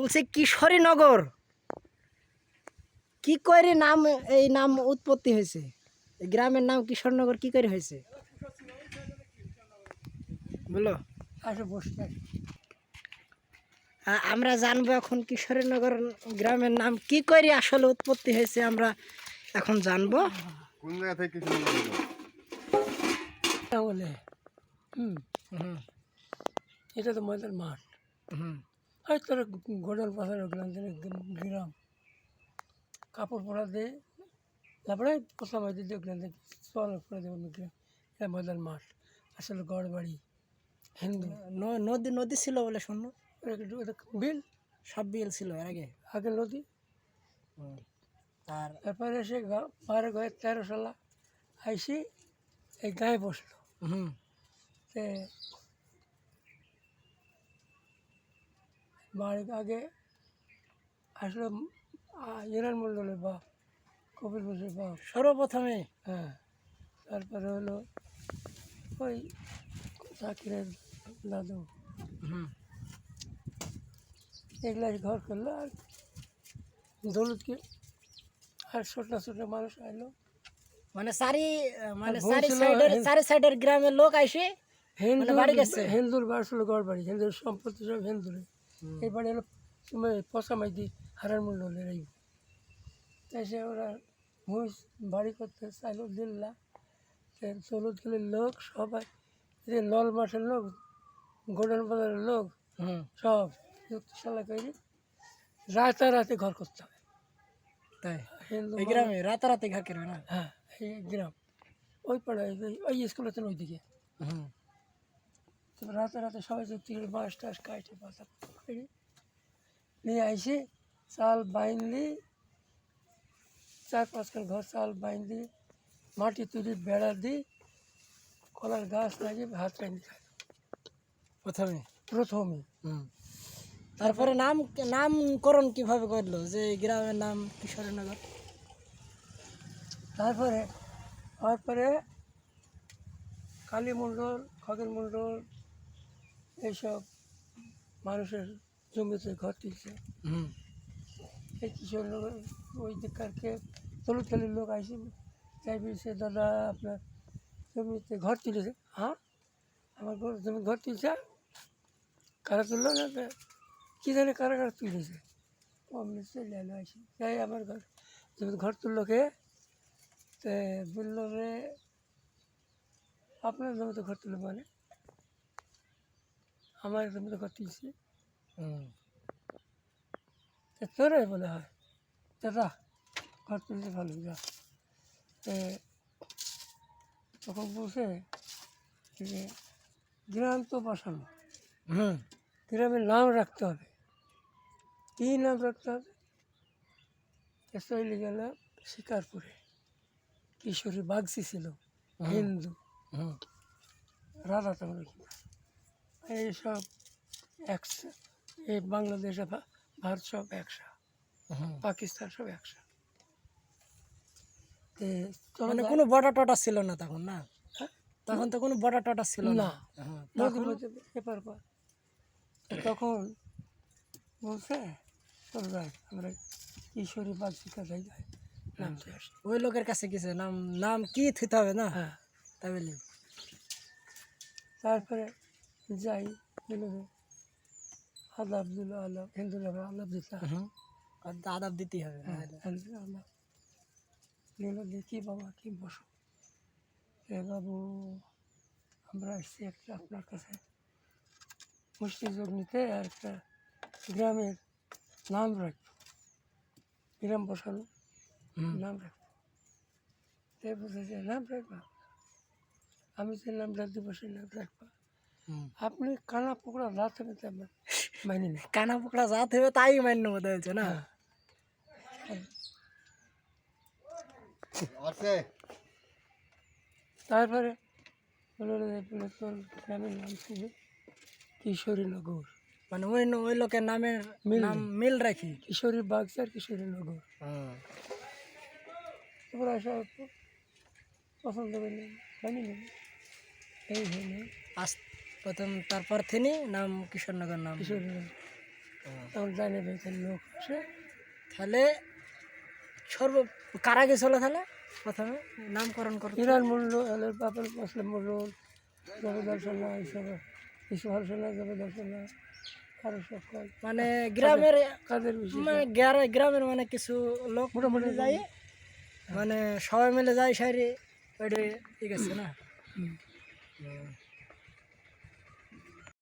বলছে কিশোরীনগর। কি করে নাম, এই নাম উৎপত্তি হয়েছে? এই গ্রামের নাম কিশোরনগর কি করে হয়েছে বলো? আসে বসতে আমরা জানবো এখন কিশোরীনগর গ্রামের নাম কি করে আসলে উৎপত্তি হয়েছে, আমরা এখন জানবো। কোন জায়গা থেকে কিছু বলে হুম হুম এটা তো ময়দান মাঠ। হুম আর তোরা গোডাল পাশার গ্রাম কাপড় পরা দিয়ে তারপরে পোষামাই দিয়ে ওখান থেকে চল করে দেবো গ্রাম। এটা ময়দান মাঠ, আসলে গড় বাড়ি হিন্দু। নদী নদী ছিল বলে শুনলো। এটা বিল, সব বিল ছিল এর আগে। আগে নদী। আর তারপরে সে পারে গায়ে 13 সালা আইসি এই গায়ে বসলো। হুম তে বাড়ি আগে আসলো ইরান মন্ডলের বাপ, কপিল বসুর বাপ সর্বপ্রথমে। হ্যাঁ। তারপরে হলো ওই চাকরির দাদু, হুম এগুলা ঘর করলো। আর দৌলতকে আর ছোট ছোট মানুষ আইলো। মানে চারি, মানে আর ভুল চারি ছিল, সাইডের, চারি সাইডের গ্রামের লোক আইসে হিন্দু বাড়ি গেছে। হিন্দুর বাড়ি ছিল গড় বাড়ি, হিন্দুর সম্পত্তি সব হিন্দুর। এই বাড়ি হলো সময় পচামাইদি হারার মন্ডলের। এই তাই সে ওরা ভুঁস বাড়ি করতে চাইলো দিল্লা। দৌলতগুলির লোক সবাই, এই নল মাঠের লোক, গোডান বাজারের লোক হুম সব যুক্তিশালা করে রাতারাতি ঘর করতে হবে। তাই হিন্দু এই গ্রামে রাতারাতি ঘর করবে না? হ্যাঁ, এই গ্রাম ওই পাড়ায় ওই স্কুলের ওই দিকে। হুম রাতে সবাই যুক্তি করে বাঁশ টাস কাটে পাতা করে নিয়ে আইসে চাল বাইন্দি, 4-5 খান ঘর চাল বাইন্দি, মাটি তুলি বেড়া দিই, কলার গাছ লাগিয়ে ভাত রাঁধি খায় প্রথমে। প্রথমে। হুম তারপরে নামকরণ কিভাবে করলো যে এই গ্রামের নাম কিশোরীনগর? তারপরে কালী মণ্ডল, খগেন মণ্ডল এইসব মানুষের জমিতে ঘর তুলছে। হুম এই কিশোরনগর ওই দিককারকে তলুতলির লোক আইসি যাই বলছে, দাদা আপনার জমিতে ঘর তুলেছে। হ্যাঁ, আমার জমি ঘর তুলছে। কারা তুললো না? কী জানে কারা কারা তুলেছে। অমনি চলে এলো আইসি, যাই আমার ঘর জমিতে ঘর তুললো কে? তো বললো রে আপনার জমিতে ঘর তুললো মানে আমার জমিতে ঘর তুলছি। হুম তোরাই বলে হয় দাদা ঘর তুলতে ভালো যা। তখন বলছে যে গ্রাম তো বসানো, হুম গ্রামের নাম রাখতে হবে। কী নাম রাখতে হবে? চলে গেল শিকারপুরে, কিশোরী বাগচি ছিল হিন্দু, হুম রাধা তখন এইসব একশো, এই বাংলাদেশ ভারত সব একসা, হুম পাকিস্তান সব একসা। মানে কোনো বর্ডার টর্ডার ছিল না তখন, না? হ্যাঁ? তখন তো কোনো বর্ডার টর্ডার ছিল না। না, হ্যাঁ, নদীর তখন মধ্যে এপার পর। তখন বলছে চল যাই আমরা কিশোরী বাগচি কাজাই যাই, নামতে আসি। ওই লোকের কাছে গেছে, নাম কি থইতে হবে না? হ্যাঁ, তাই বলি। তারপরে যাই দিল আলাপ দিল, আলাপ হিন্দুরা আলাপ দিতে হয়। হুম আর আদাব দিতেই হবে। হ্যাঁ, আলাপ নিল, দেখি বাবা কি বসো এ বাবু, আমরা এসছি একটা আপনার কাছে মুষ্টি যোগ নিতে, আর একটা গ্রামের নাম রাখবো, গ্রাম বসানো হুম নাম রাখবো। তাই বলতেছে নাম রাখবা, আমি যে নাম রাখতে বসে নাম রাখবা। হুম আপনি কানা পোকড়া রাত হবে তো আমার মাইনে নেই। কানা পোকড়া জাত হবে তাই মান্য বোধ হয়েছে না? আছে তারপরে বলে তোর গ্রামের নাম ছিল কিশোরীনগর, মানে ওই লোকের নামের মিল নাম নেই। মিল রাখি। কিশোরী বাগচি আর কিশোরীনগর। তোমরা সব পছন্দ করলে মানিয়ে নেবে, এই হলো আজ প্রথম, তারপর থেকে নাম কিশোরনগর নাম। কিশোরীনগর। তখন জানে ভাই এখানে লোক আসে। তাহলে কারা গেছিল তাহলে প্রথমে নামকরণ করতে? ইরান মূল্য এলের বাপের মুসলিম মূল্য জবেদার সোনা এইসব ইসমাল সোনা জবেদার সোনা আরও সব কাজ মানে গ্রামের কাদের বেশি গ্রামের মানে কিছু লোক মোটামুটি মিলে যায়, মানে সবাই মিলে যায় সাইরে ওইটা ঠিক আছে না? হুম।